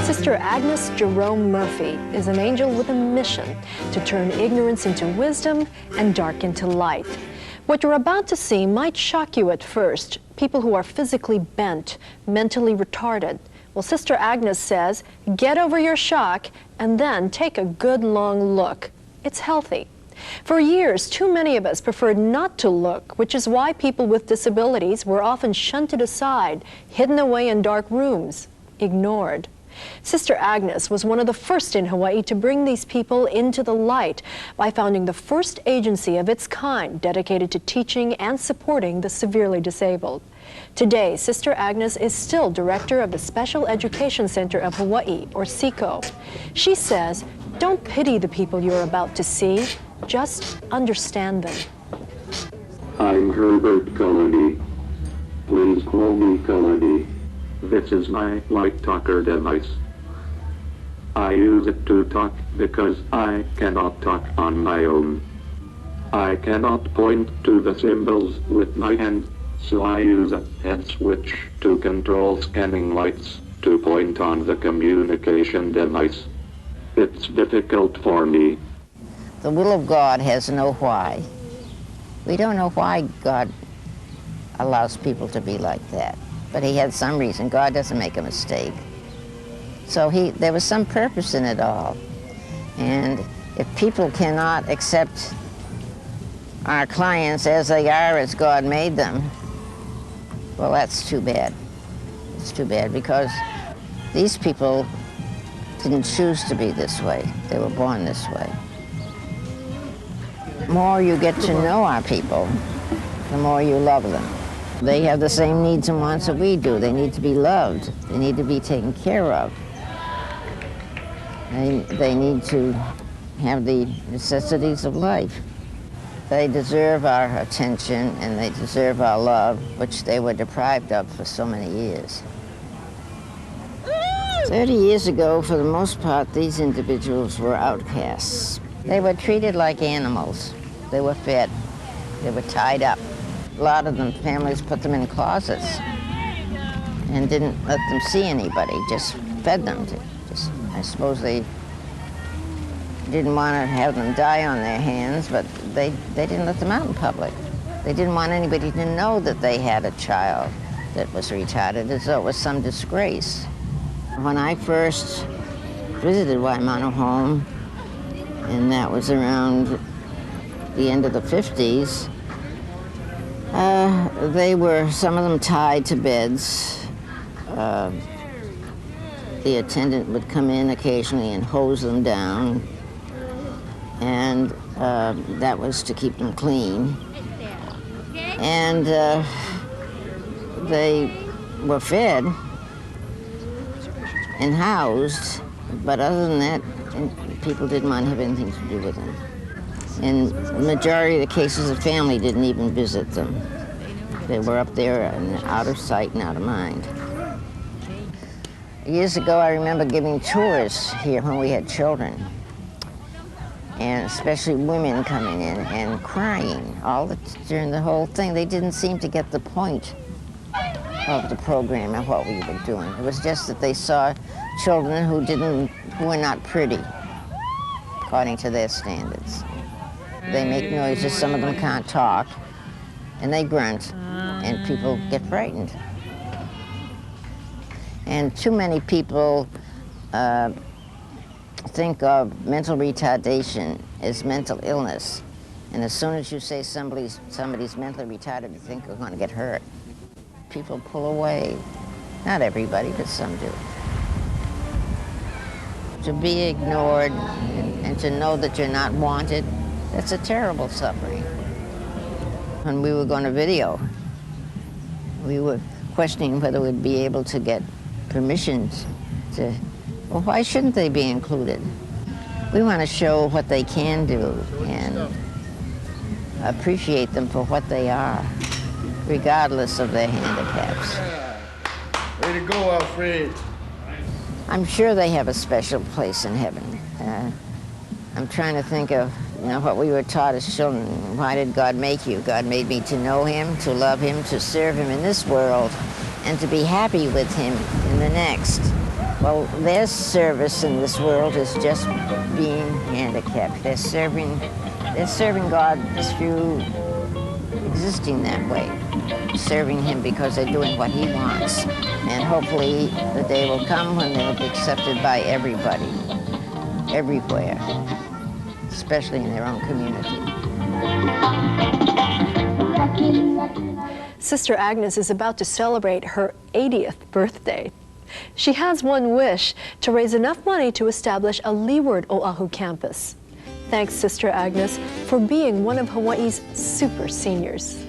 Sister Agnes Jerome Murphy is an angel with a mission to turn ignorance into wisdom and dark into light. What you're about to see might shock you at first. People who are physically bent, mentally retarded. Well, Sister Agnes says, get over your shock and then take a good long look. It's healthy. For years, too many of us preferred not to look, which is why people with disabilities were often shunted aside, hidden away in dark rooms, ignored. Sister Agnes was one of the first in Hawaii to bring these people into the light by founding the first agency of its kind dedicated to teaching and supporting the severely disabled. Today, Sister Agnes is still director of the Special Education Center of Hawaii, or SECOH. She says, don't pity the people you're about to see, just understand them. I'm Herbert Cullity. Please call me Cullity. This is my light talker device. I use it to talk because I cannot talk on my own. I cannot point to the symbols with my hand, so I use a head switch to control scanning lights to point on the communication device. It's difficult for me. The will of God has no why. We don't know why God allows people to be like that. But he had some reason. God doesn't make a mistake. So there was some purpose in it all. And if people cannot accept our clients as they are, as God made them, well, that's too bad. It's too bad because these people didn't choose to be this way. They were born this way. The more you get to know our people, the more you love them. They have the same needs and wants that we do. They need to be loved. They need to be taken care of. They need to have the necessities of life. They deserve our attention and they deserve our love, which they were deprived of for so many years. 30 years ago, for the most part, these individuals were outcasts. They were treated like animals. They were fed. They were tied up. A lot of them, families put them in closets and didn't let them see anybody, just fed them. I suppose they didn't want to have them die on their hands, but they didn't let them out in public. They didn't want anybody to know that they had a child that was retarded, as though it was some disgrace. When I first visited Waimano Home, and that was around the end of the 50s, they were, some of them tied to beds. The attendant would come in occasionally and hose them down, and that was to keep them clean. And they were fed and housed, but other than that, people didn't want to have anything to do with them. In the majority of the cases, the family didn't even visit them. They were up there and out of sight and out of mind. Years ago, I remember giving tours here when we had children, and especially women coming in and crying during the whole thing. They didn't seem to get the point of the program and what we were doing. It was just that they saw children who were not pretty, according to their standards. They make noises, some of them can't talk, and they grunt, and people get frightened. And too many people think of mental retardation as mental illness, and as soon as you say somebody's mentally retarded, you think they're going to get hurt. People pull away. Not everybody, but some do. To be ignored and to know that you're not wanted, that's a terrible suffering. When we were going to video, we were questioning whether we'd be able to get permissions to, well, why shouldn't they be included? We want to show what they can do and appreciate them for what they are, regardless of their handicaps. Way to go, Alfred. I'm sure they have a special place in heaven. I'm trying to think of, what we were taught as children. Why did God make you? God made me to know him, to love him, to serve him in this world, and to be happy with him in the next. Well, their service in this world is just being handicapped. They're serving God through existing that way, serving him because they're doing what he wants. And hopefully the day will come when they'll be accepted by everybody, everywhere, especially in their own community. Sister Agnes is about to celebrate her 80th birthday. She has one wish: to raise enough money to establish a Leeward Oahu campus. Thanks, Sister Agnes, for being one of Hawaii's super seniors.